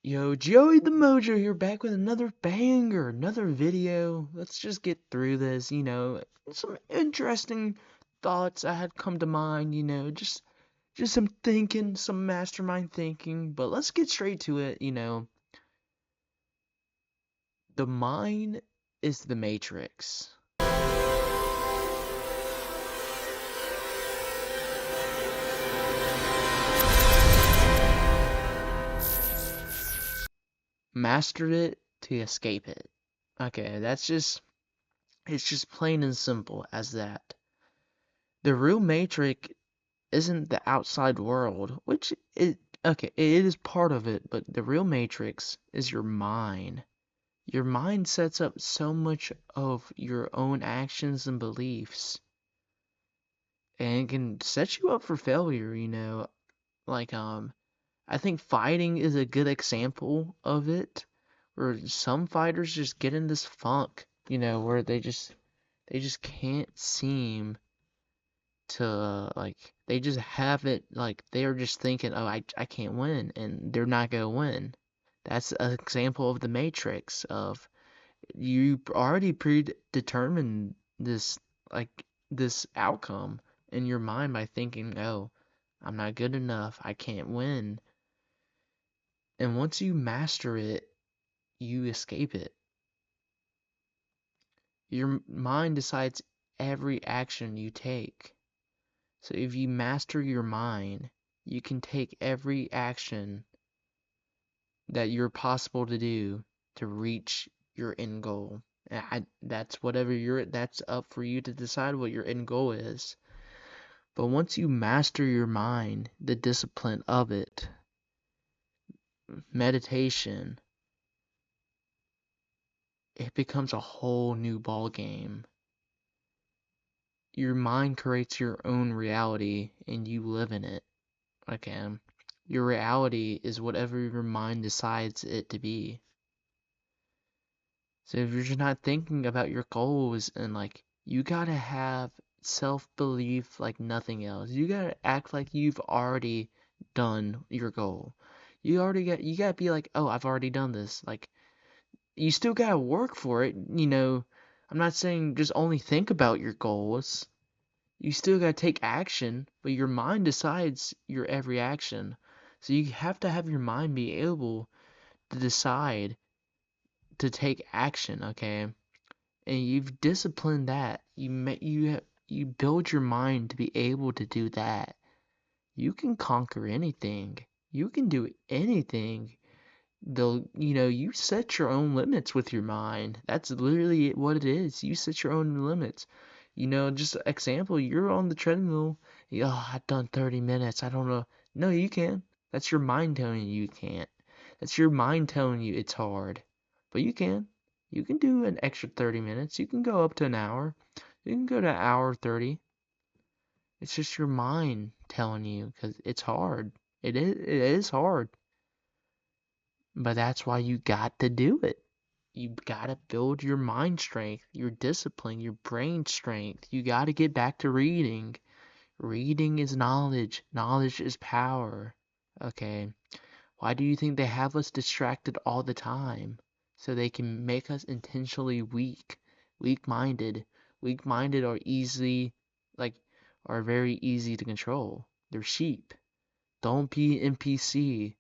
Yo, Joey the Mojo here, back with another banger, another video. Let's just get through this, some interesting thoughts I had come to mind, just some thinking, some mastermind thinking, but let's get straight to it. The mind is the matrix. Master it to escape it. Okay, it's just plain and simple as that. The real matrix isn't the outside world, which it is part of it, but the real matrix is your mind. Your mind sets up so much of your own actions and beliefs, and can set you up for failure. Like I think fighting is a good example of it, where some fighters just get in this funk, where they just can't seem to they just have it, they're just thinking, oh, I can't win, and they're not gonna win. That's an example of the matrix of you already predetermined like this outcome in your mind by thinking, oh, I'm not good enough, I can't win. And once you master it, you escape it. Your mind decides every action you take. So if you master your mind, you can take every action that you're possible to do to reach your end goal. That's up for you to decide what your end goal is. But once you master your mind, the discipline of it, meditation, it becomes a whole new ball game. Your mind creates your own reality and you live in it. Okay. Your reality is whatever your mind decides it to be. So if you're just not thinking about your goals, and you gotta have self-belief like nothing else. You gotta act like you've already done your goal. You gotta be like, oh, I've already done this. Like, you still gotta work for it. I'm not saying just only think about your goals. You still gotta take action, but your mind decides your every action. So you have to have your mind be able to decide to take action, okay? And you've disciplined that. You build your mind to be able to do that. You can conquer anything. You can do anything. Though, you set your own limits with your mind. That's literally what it is. You set your own limits. Just example, you're on the treadmill. Oh, I've done 30 minutes. I don't know. No, you can. That's your mind telling you can't. That's your mind telling you it's hard. But you can. You can do an extra 30 minutes. You can go up to an hour. You can go to an hour 30. It's just your mind telling you because it's hard. It is hard. But that's why you got to do it. You gotta build your mind strength, your discipline, your brain strength. You gotta get back to reading. Reading is knowledge. Knowledge is power. Okay. Why do you think they have us distracted all the time? So they can make us intentionally weak. Weak-minded. Weak-minded are very easy to control. They're sheep. Don't be NPC.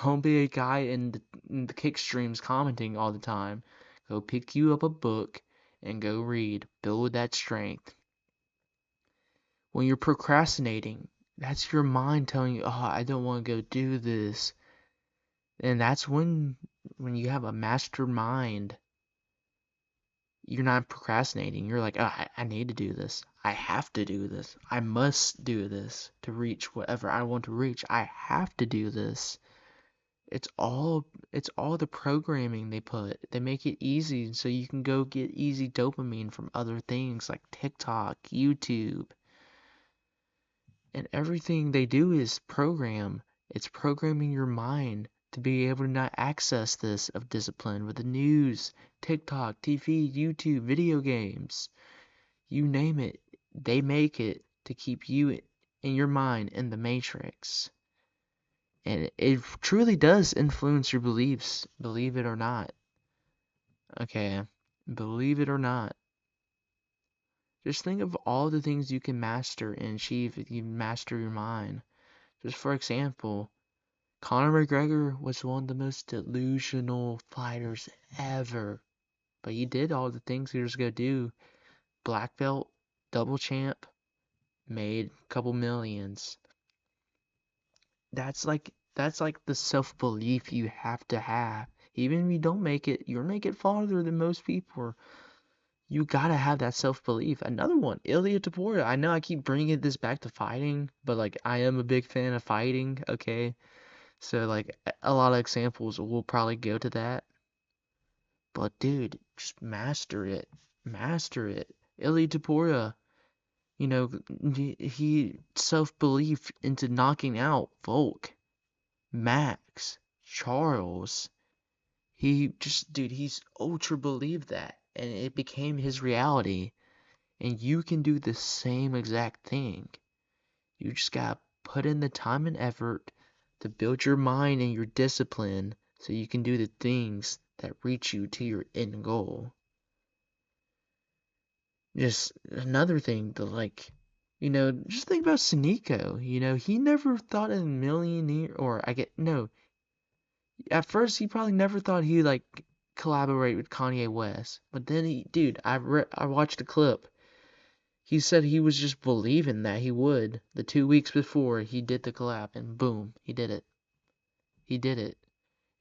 Don't be a guy in the kick streams commenting all the time. Go pick you up a book and go read. Build that strength. When you're procrastinating, that's your mind telling you, oh, I don't want to go do this. And that's when you have a master mind, you're not procrastinating. You're like, oh, I need to do this. I have to do this. I must do this to reach whatever I want to reach. I have to do this. It's all the programming they put. They make it easy so you can go get easy dopamine from other things like TikTok, YouTube. And everything they do is program. It's programming your mind to be able to not access this of discipline with the news, TikTok, TV, YouTube, video games. You name it. They make it to keep you in your mind in the matrix. And it truly does influence your beliefs, believe it or not. Okay, believe it or not. Just think of all the things you can master and achieve if you master your mind. Just for example, Conor McGregor was one of the most delusional fighters ever. But he did all the things he was going to do. Black belt, double champ, made a couple millions. That's like the self-belief you have to have. Even if you don't make it, you'll make it farther than most people. You gotta have that self-belief. Another one, Ilia Topuria. I know I keep bringing this back to fighting, but like I am a big fan of fighting, okay? So like a lot of examples will probably go to that. But dude, just master it. Master it. Ilia Topuria, you know, he self-belief into knocking out Volk, Max, Charles. He just, dude, he's ultra believed that, and it became his reality. And you can do the same exact thing. You just gotta put in the time and effort to build your mind and your discipline so you can do the things that reach you to your end goal. Just another thing to like, just think about Sneeko. He never thought in a million years, or I get, no, at first he probably never thought he'd like collaborate with Kanye West. But then dude, I watched a clip. He said he was just believing that he would. The 2 weeks before he did the collab, and boom, he did it. He did it.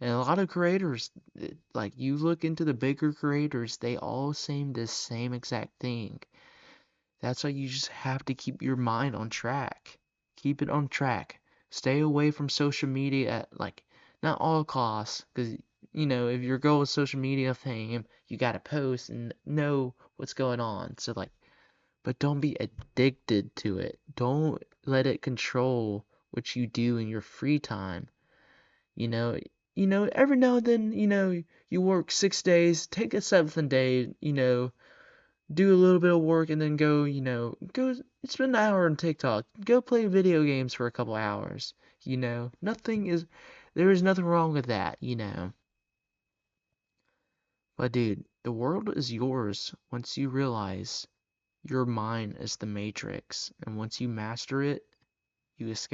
And a lot of creators, like you look into the bigger creators, they all say the same exact thing. That's why you just have to keep your mind on track. Keep it on track. Stay away from social media at like not all costs, because if your goal is social media fame, you gotta post and know what's going on. So like, but don't be addicted to it. Don't let it control what you do in your free time. You know, every now and then, you work 6 days, take a seventh day, do a little bit of work and then go spend an hour on TikTok. Go play video games for a couple hours. There is nothing wrong with that. But dude, the world is yours once you realize your mind is the matrix, and once you master it, you escape.